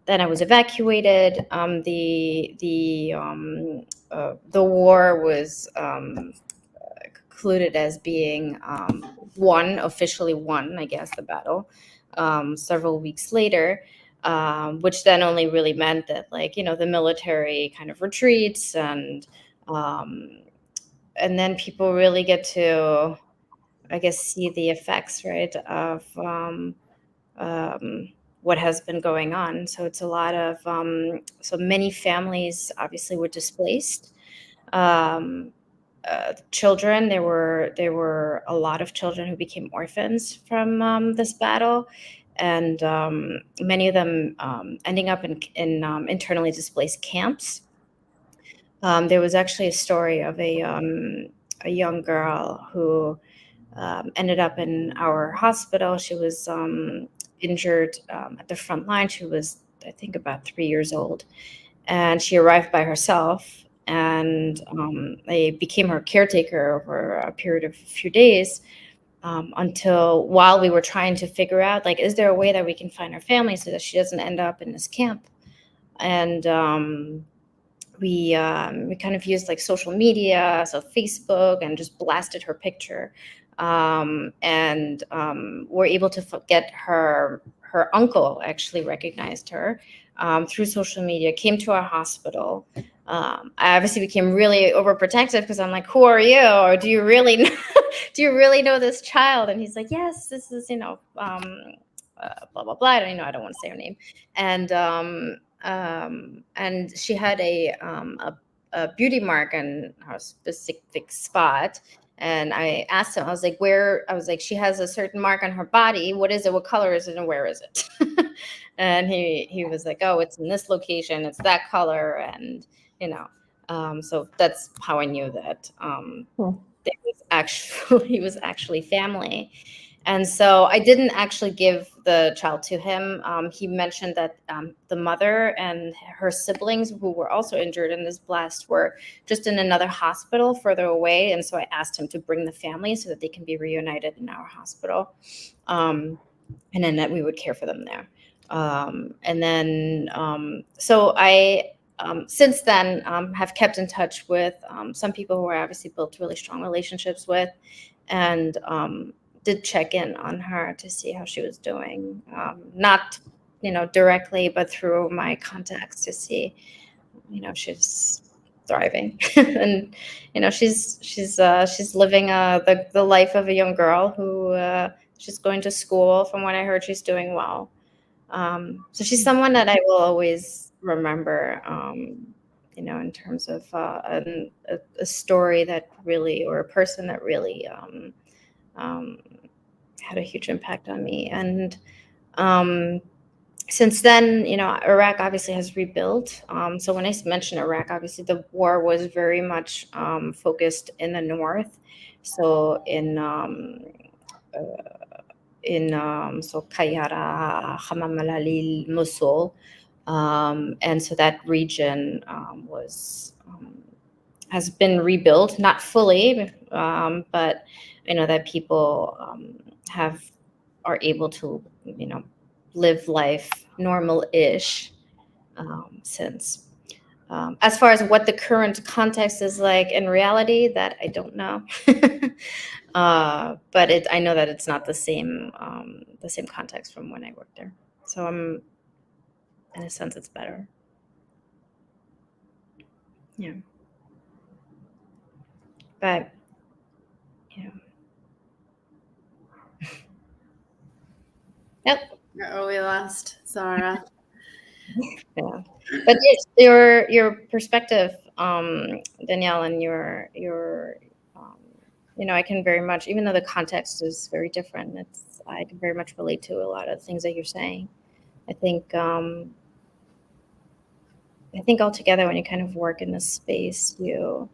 Then I was evacuated. The war was concluded as being officially won, I guess, the battle, several weeks later, which then only really meant that, the military kind of retreats, and then people really get to, I guess, see the effects, right, of what has been going on. So it's a lot of, so many families obviously were displaced. Children, there were a lot of children who became orphans from this battle, and many of them ending up in internally displaced camps. There was actually a story of a young girl who ended up in our hospital. She was injured at the front line. She was, I think, about 3 years old, and she arrived by herself. And I became her caretaker over a period of a few days, while we were trying to figure out, is there a way that we can find her family so that she doesn't end up in this camp? And we kind of used social media, so Facebook, and just blasted her picture. And were able to get her uncle actually recognized her through social media, came to our hospital. I obviously became really overprotective because I'm like, who are you? Or do you really know, do you really know this child? And he's like, yes, this is, blah, blah, blah. I don't want to say her name. And she had a beauty mark on her specific spot. And I asked him, I was like, she has a certain mark on her body. What is it? What color is it? And where is it? And he was like, oh, it's in this location. It's that color. And, so that's how I knew that he was actually family. And so I didn't actually give the child to him. He mentioned that the mother and her siblings, who were also injured in this blast, were just in another hospital further away. And so I asked him to bring the family so that they can be reunited in our hospital. And then that we would care for them there. So I, since then, have kept in touch with some people who I obviously built really strong relationships with, and did check in on her to see how she was doing, not directly, but through my contacts to see she's thriving. And she's living the life of a young girl who she's going to school. From what I heard, she's doing well. So she's someone that I will always remember, in terms of a story that really, or a person that really had a huge impact on me. And since then, Iraq obviously has rebuilt. So when I mention Iraq, obviously the war was very much focused in the north. So in Qayyara, Hamam al-Alil, Mosul, and so that region has been rebuilt, not fully, but that people are able to live life normal-ish since. As far as what the current context is like in reality, that I don't know. But I know that it's not the same context from when I worked there. So in a sense, it's better. Yeah. But, yeah. Yep. Oh, we lost Zahra. Yeah. But yes, your perspective, Danielle, and your I can very much, even though the context is very different, I can very much relate to a lot of things that you're saying. I think altogether, when you kind of work in this space, you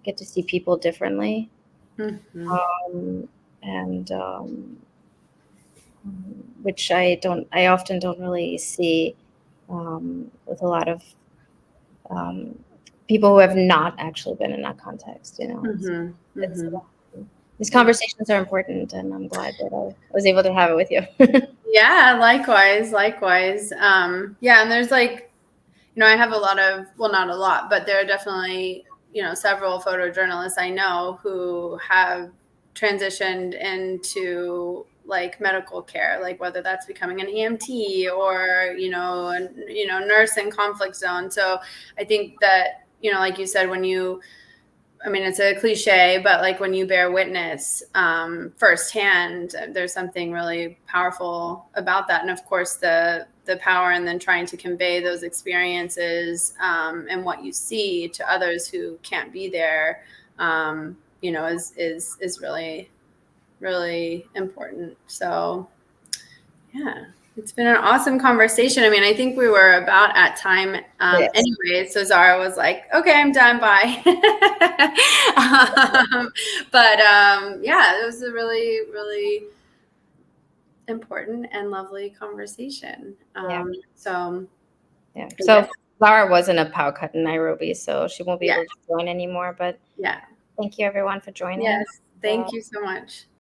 get to see people differently, and which I often don't really see with a lot of people who have not actually been in that context. These conversations are important, and I'm glad that I was able to have it with you. Yeah, likewise. Yeah, and there's like, I have a lot of, well, not a lot, but there are definitely, several photojournalists I know who have transitioned into like medical care, like whether that's becoming an EMT or, a nurse in conflict zone. So I think that, like you said, it's a cliche, but like when you bear witness firsthand, there's something really powerful about that. And of course, the power and then trying to convey those experiences and what you see to others who can't be there, is really, really important. So, yeah. It's been an awesome conversation. I think we were about at time Yes. anyway. So Zahra was like, okay, I'm done. Bye. Yeah, it was a really, really important and lovely conversation. So Zahra was in a power cut in Nairobi, so she won't be able to join anymore. But yeah, thank you everyone for joining. Yes, thank you so much.